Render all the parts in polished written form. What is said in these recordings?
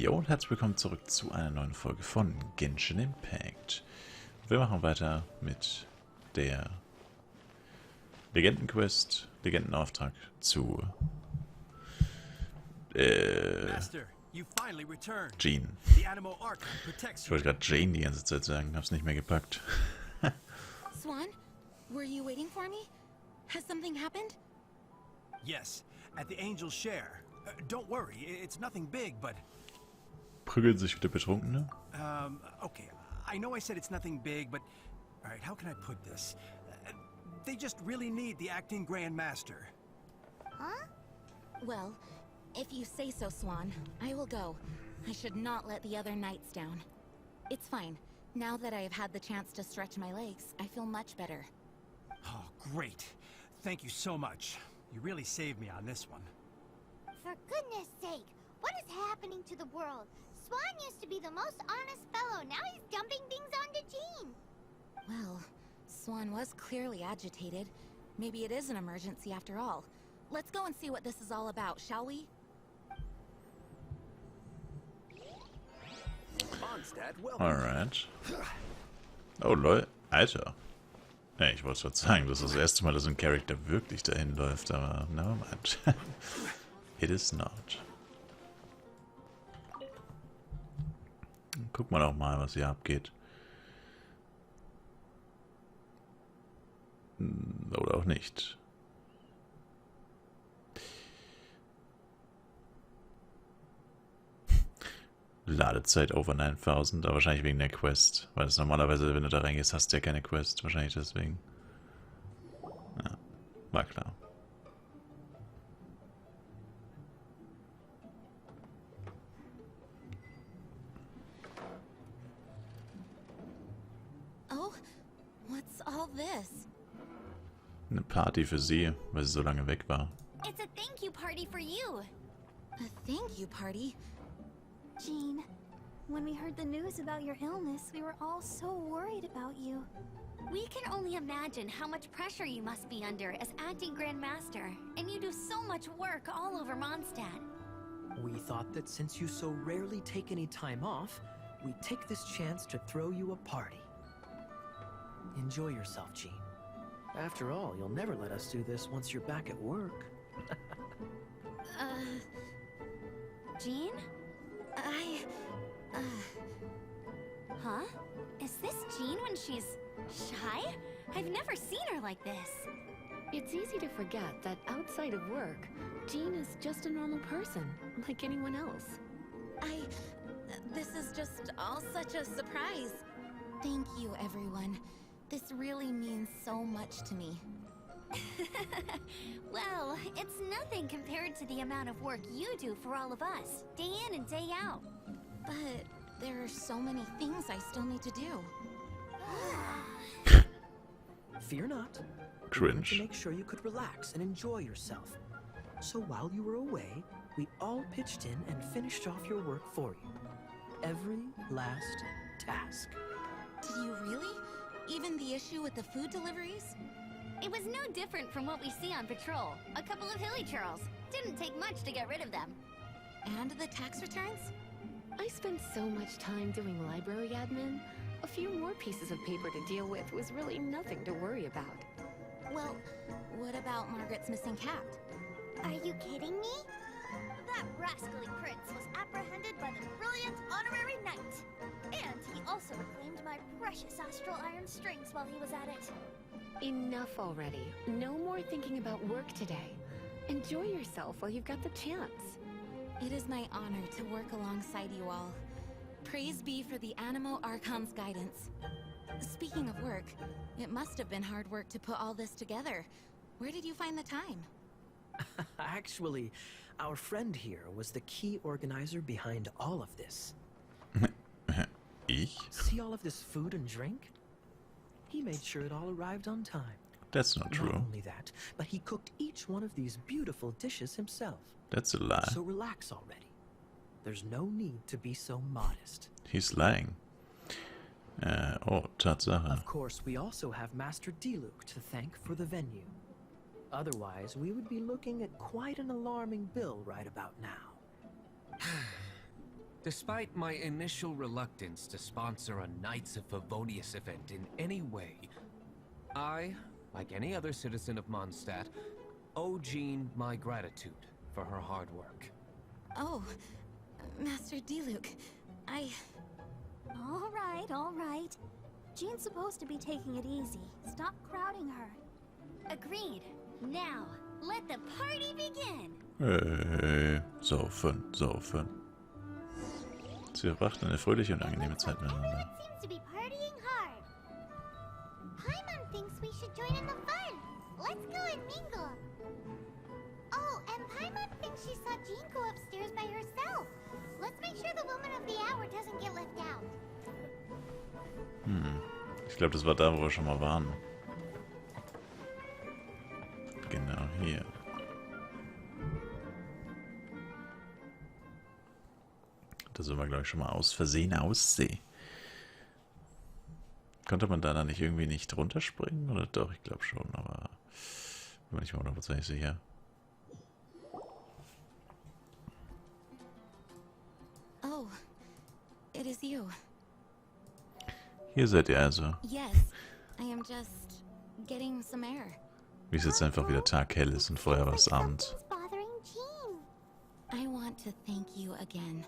Jo und herzlich willkommen zurück zu einer neuen Folge von Genshin Impact. Wir machen weiter mit der Legendenquest, Legendenauftrag zu Jean. Ich wollte gerade Jane die ganze Zeit sagen, hab's nicht mehr gepackt. Swan, were you waiting for me? Has something happened? Yes, at the Angel's Share. Don't worry, it's nothing big, but... Prügeln sich wieder Betrunkene? Okay, I know I said it's nothing big, but... Alright, how can I put this? They just really need the acting Grandmaster. Huh? Well, if you say so, Swan, I will go. I should not let the other knights down. It's fine. Now that I have had the chance to stretch my legs, I feel much better. Oh, great. Thank you so much. You really saved me on this one. For goodness sake, what is happening to the world? Swan used to be the most honest fellow, now he's dumping things onto Jean. Well, Swan was clearly agitated. Maybe it is an emergency after all. Let's go and see what this is all about, shall we? Alright. Oh lol, Alter. Ja, ich wollte gerade sagen, das ist das erste Mal, dass ein Charakter wirklich dahin läuft, aber nevermind. It is not. Guck mal auch mal, was hier abgeht. Oder auch nicht. Ladezeit over 9000, aber wahrscheinlich wegen der Quest. Weil es normalerweise, wenn du da reingehst, hast du ja keine Quest. Wahrscheinlich deswegen. Ja, war klar. Oh, what's all this? Eine Party für sie, weil sie so lange weg war. It's a thank you party for you. A thank you party? Jean, when we heard the news about your illness, we were all so worried about you. We can only imagine how much pressure you must be under as acting Grandmaster, and you do so much work all over Mondstadt. We thought that since you so rarely take any time off, we'd take this chance to throw you a party. Enjoy yourself, Jean. After all, you'll never let us do this once you're back at work. Jean? Huh? Is this Jean when she's shy? I've never seen her like this. It's easy to forget that outside of work, Jean is just a normal person, like anyone else. This is just all such a surprise. Thank you, everyone. This really means so much to me. Well, it's nothing compared to the amount of work you do for all of us, day in and day out. But there are so many things I still need to do. Fear not. Cringe. We wanted to make sure you could relax and enjoy yourself. So while you were away, we all pitched in and finished off your work for you. Every last task. Did you really? Even the issue with the food deliveries? It was no different from what we see on patrol. A couple of hilly churls. Didn't take much to get rid of them. And the tax returns? I spent so much time doing library admin. A few more pieces of paper to deal with was really nothing to worry about. Well, what about Margaret's missing cat? Are you kidding me? That rascally prince was apprehended by the brilliant honorary knight. And he also reclaimed my precious astral iron strings while he was at it. Enough already. No more thinking about work today. Enjoy yourself while you've got the chance. It is my honor to work alongside you all. Praise be for the Animo Archon's guidance. Speaking of work, it must have been hard work to put all this together. Where did you find the time? Actually, our friend here was the key organizer behind all of this. Ich? See all of this food and drink? He made sure it all arrived on time. That's not true. Not only that, but he cooked each one of these beautiful dishes himself. That's a lie. So relax already. There's no need to be so modest. He's lying. Oh, Tatsache. Of course, we also have Master Diluc to thank for the venue. Otherwise, we would be looking at quite an alarming bill right about now. Despite my initial reluctance to sponsor a Knights of Favonius event in any way, I, like any other citizen of Mondstadt, owe Jean my gratitude for her hard work. Oh, Master Diluc, All right. Jean's supposed to be taking it easy. Stop crowding her. Agreed. Now, let the party begin. Saufen, saufen. Sie verbrachten eine fröhliche und angenehme Zeit miteinander. Everyone seems to be partying hard. Paimon thinks we should join in the fun. Let's go and mingle. Oh, and Paimon thinks she saw Jean go upstairs by herself. Let's make sure the woman of the hour doesn't get left out. Ich glaube, das war da, wo wir schon mal waren. Genau hier. Da sind wir, glaube ich, schon mal aus Versehen aussehen. Konnte man da nicht irgendwie nicht runterspringen? Oder doch? Ich glaube schon, aber bin mir nicht mal 100% sicher. Oh, it is you. Hier seid ihr also. Yes, I am just getting some air. Wie es jetzt einfach wieder taghell ist und vorher war es Abend. Something's bothering Jean. I want to thank you again.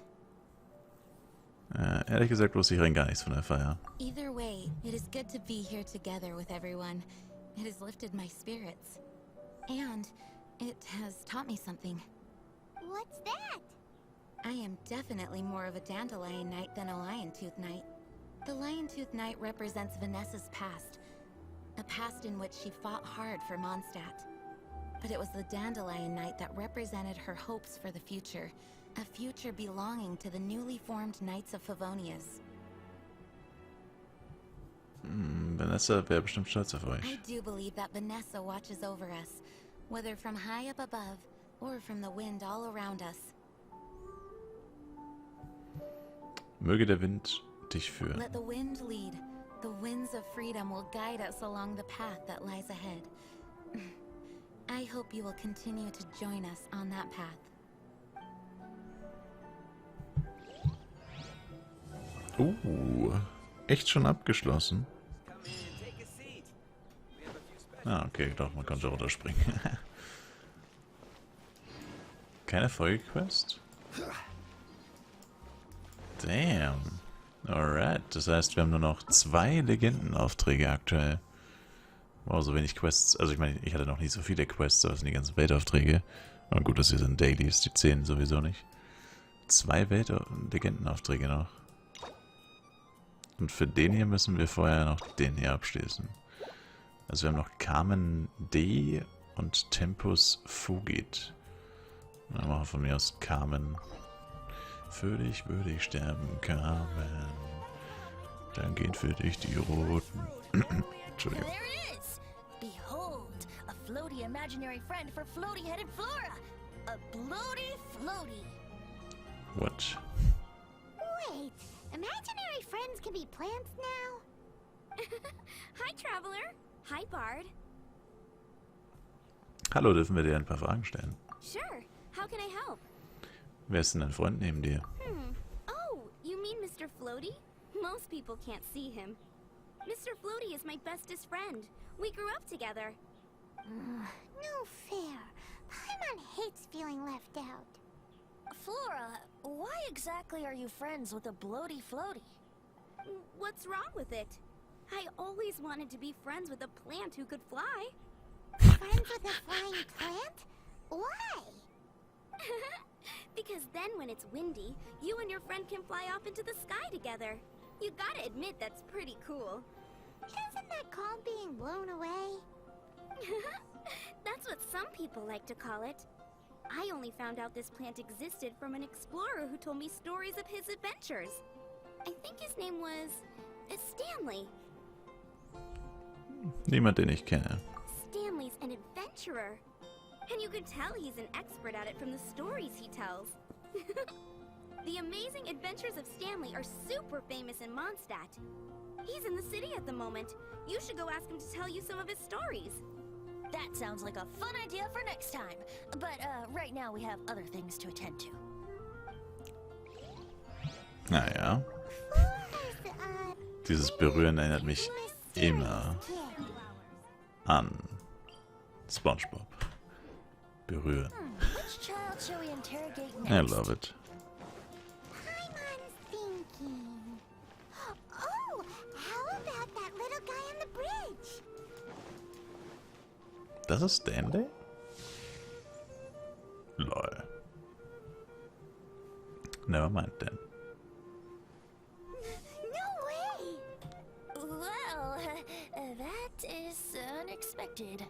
Ehrlich gesagt wusste ich rein gar nichts von der Feier. Either way, it is good to be here together with everyone. It has lifted my spirits. And it has taught me something. What's that? I am definitely more of a Dandelion Knight than a Lion Tooth Knight. The Lion Tooth Knight represents Vanessa's past. A past in which she fought hard for Mondstadt. But it was the Dandelion Knight that represented her hopes for the future. A future belonging to the newly formed Knights of Favonius. Vanessa wäre bestimmt stolz auf euch. I do believe that Vanessa watches over us, whether from high up above or from the wind all around us. Möge der Wind dich führen. Let the wind lead. The winds of freedom will guide us along the path that lies ahead. I hope you will continue to join us on that path. Echt schon abgeschlossen? Ah, okay, doch, man konnte runterspringen. Keine Folgequest? Damn. Alright, das heißt, wir haben nur noch 2 Legendenaufträge aktuell. Wow, so wenig Quests. Also ich meine, ich hatte noch nie so viele Quests, aber es sind die ganzen Weltaufträge. Aber gut, das hier sind Dailies, die zählen sowieso nicht. 2 Legendenaufträge noch. Und für den hier müssen wir vorher noch den hier abschließen. Also wir haben noch Carmen D und Tempus Fugit. Dann machen wir von mir aus Carmen. Für dich würde ich sterben, Carmen. Dann gehen für dich die Roten. Entschuldigung. There it is! Behold, a floaty imaginary friend for floaty-headed Flora! A bloaty floaty! What? Wait, imaginary friends can be plants now? Hi, Traveler. Hi, Bard. Hallo, dürfen wir dir ein paar Fragen stellen? Sure. How can I help? Wer ist denn dein Freund neben dir? Oh, you mean Mr. Floaty? Most people can't see him. Mr. Floaty is my bestest friend. We grew up together. No fair. Paimon hates feeling left out. Flora, why exactly are you friends with a bloaty floaty? What's wrong with it? I always wanted to be friends with a plant who could fly. Friends with a flying plant? Why? Because then when it's windy, you and your friend can fly off into the sky together. You gotta admit that's pretty cool. Isn't that called being blown away? That's what some people like to call it. I only found out this plant existed from an explorer who told me stories of his adventures. I think his name was Stanley. Niemand, den ich kenne. Stanley's an adventurer. And you can tell he's an expert at it from the stories he tells. The amazing adventures of Stanley are super famous in Mondstadt. He's in the city at the moment. You should go ask him to tell you some of his stories. That sounds like a fun idea for next time. But right now we have other things to attend to. Naja. Dieses Berühren erinnert mich immer an SpongeBob. Berühren. Which child shall we interrogate next? I love it. Paimon's thinking. Oh, how about that little guy on the bridge? Das ist Stanley? Lol. Never mind then. No way! Well, that is unexpected.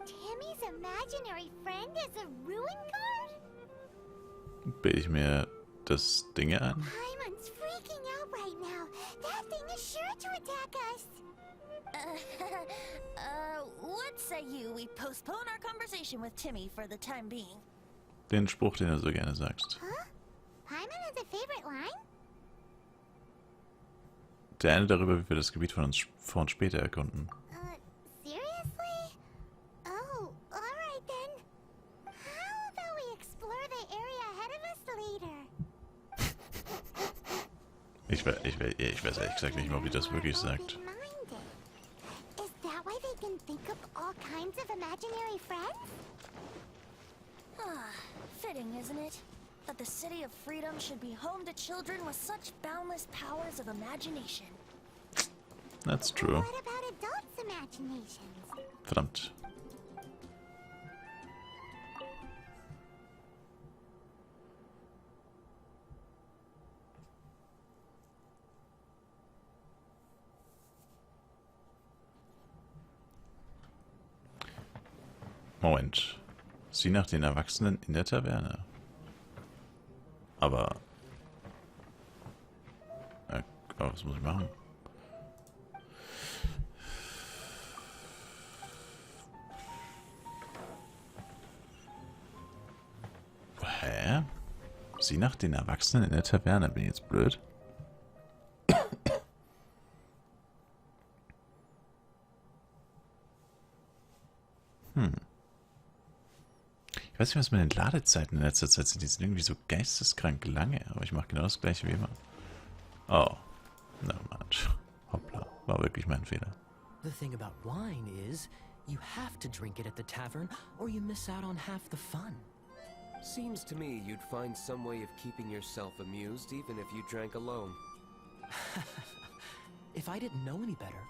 Timmy's imaginary friend is a ruin guard? Bilde ich mir das Ding ein? Paimon's freaking out right now. That thing is sure to attack us. What say you we postpone our conversation with Timmy for the time being? Den Spruch, den du so gerne sagst. Huh? Paimon has a favorite line? Der eine darüber, wie wir das Gebiet von uns vor und später erkunden. Seriously? Oh, alright then. How about we explore the area ahead of us later? Ich weiß ehrlich gesagt nicht mal, wie das wirklich sagt. Is that why they can think up all kinds of imaginary friends? Fitting, isn't it? That the City of Freedom should be home to children with such boundless powers of imagination. That's true. What about adults' imaginations? Verdammt. Moment. Sieh nach den Erwachsenen in der Taverne. Aber was muss ich machen? Hä? Sieh nach den Erwachsenen in der Taverne. Bin ich jetzt blöd? Ich weiß nicht, was mit den Ladezeiten in letzter Zeit sind. Die sind irgendwie so geisteskrank lange. Aber ich mache genau das gleiche wie immer. Oh. Na Mann. Hoppla. War wirklich mein Fehler. The thing about wine is, you have to drink it at the tavern, or you miss out on half the fun. Seems to me you'd find some way of keeping yourself amused even if you drank alone. If I didn't know any better,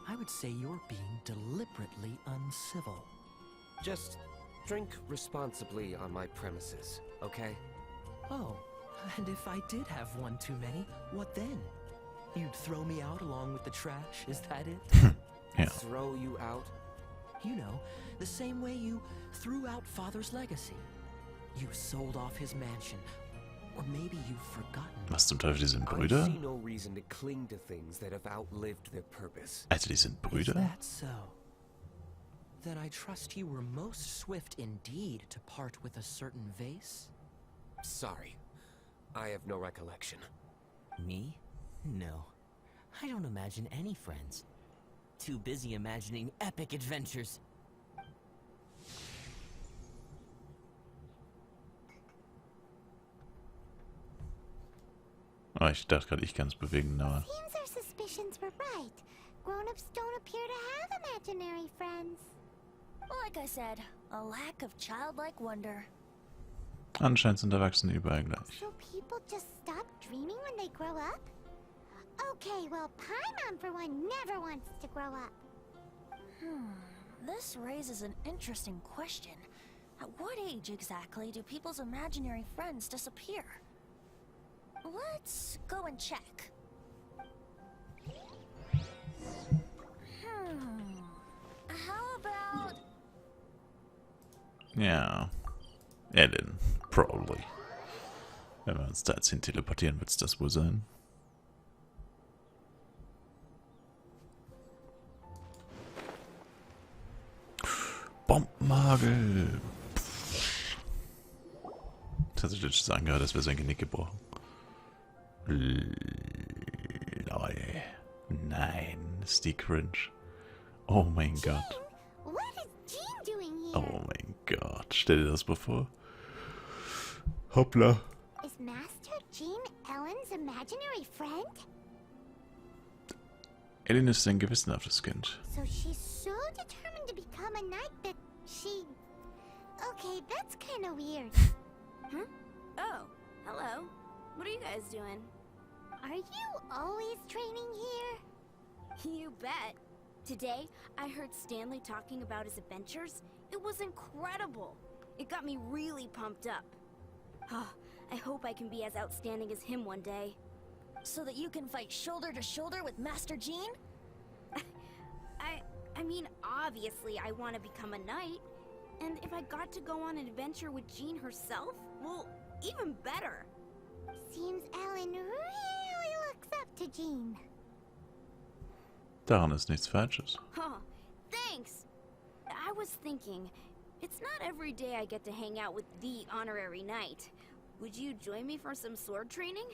I would say you're being deliberately uncivil. Just drink responsibly on my premises, okay? Oh, and if I did have one too many, what then? You'd throw me out along with the trash, is that it? Yeah. Throw you out? You know, the same way you threw out Father's legacy. You sold off his mansion. Or maybe you've forgotten. Was zum Teufel, die sind I Brüder? see no reason to cling to things that have outlived their purpose. Alter, die sind Is Brüder? that so? Then I trust you were most swift indeed to part with a certain vase? Sorry, I have no recollection. Me? No. I don't imagine any friends. Too busy imagining epic adventures. Oh, ich dachte gerade, ich kann es bewegen, aber... Seems our suspicions were right. Grown-ups don't appear to have imaginary friends. Like I said, a lack of childlike wonder. Anscheinend sind Erwachsene überall gleich. So people just stop dreaming when they grow up? Okay, well, Paimon for one never wants to grow up. This raises an interesting question. At what age exactly do people's imaginary friends disappear? Let's go and check. How about... Ja. Ellen. Probably. Wenn wir uns da jetzt hin teleportieren, wird es das wohl sein. Bombenhagel. Das hat sich jetzt so angehört, als wäre sein Genick gebrochen. Lol. Nein, ist die cringe. Oh mein Gott. What is Jean doing here? Oh mein Gott. Stell dir das mal vor. Hoppla. Is Master Jean Ellen's imaginary Ellen ist ein gewissenhaftes Kind. So she's so determined to become a knight that she... Okay, that's kind of weird. Huh? Oh, hello. What are you guys doing? Are you always training here? You bet. Today, I heard Stanley talking about his adventures. It was incredible. It got me really pumped up. I hope I can be as outstanding as him one day. So that you can fight shoulder to shoulder with Master Jean? I mean, obviously I want to become a knight. And if I got to go on an adventure with Jean herself, well, even better. Seems Ellen really looks up to Jean. Daran ist nichts Falsches. Huh, thanks. I was thinking, it's not every day I get to hang out with the honorary knight. Would you join me for some sword training?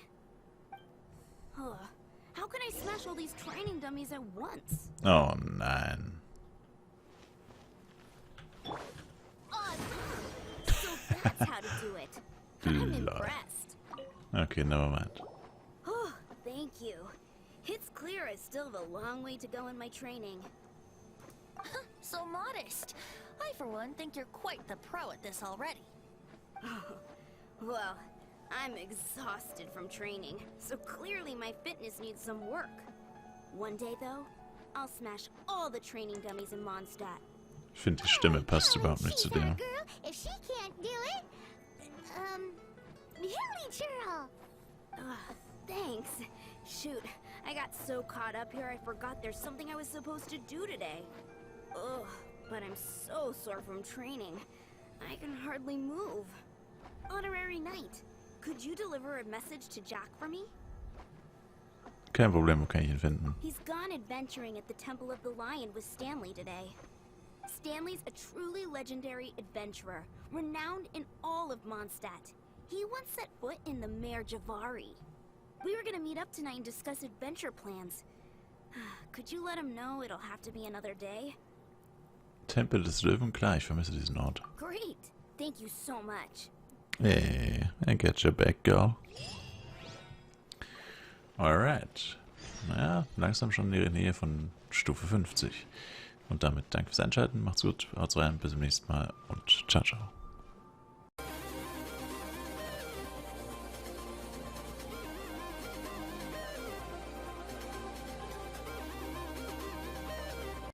How can I smash all these training dummies at once? Oh nein. So that's how to do it. I'm impressed. Okay, never mind. Oh, thank you. It's clear I still have a long way to go in my training. So modest. I, for one, think you're quite the pro at this already. Well, I'm exhausted from training, so clearly my fitness needs some work. One day, though, I'll smash all the training dummies in Mondstadt. Ich finde, die Stimme passt überhaupt nicht zu dir. Girl, if she can't do it, Hilly Churl. Thanks. Shoot, I got so caught up here I forgot there's something I was supposed to do today. Ugh, but I'm so sore from training. I can hardly move. Honorary Knight, could you deliver a message to Jack for me? Kein Problem, wo kann ich ihn finden? He's gone adventuring at the Temple of the Lion with Stanley today. Stanley's a truly legendary adventurer, renowned in all of Mondstadt. He once set foot in the Mare Javari. We were gonna meet up tonight and discuss adventure plans. Could you let him know it'll have to be another day? Tempel des Löwen, klar, ich vermisse diesen Ort. Great! Thank you so much. Hey, I get your back, girl. Alright. Naja, langsam schon in der Nähe von Stufe 50. Und damit danke fürs Einschalten, macht's gut, haut's rein, bis zum nächsten Mal und ciao, ciao.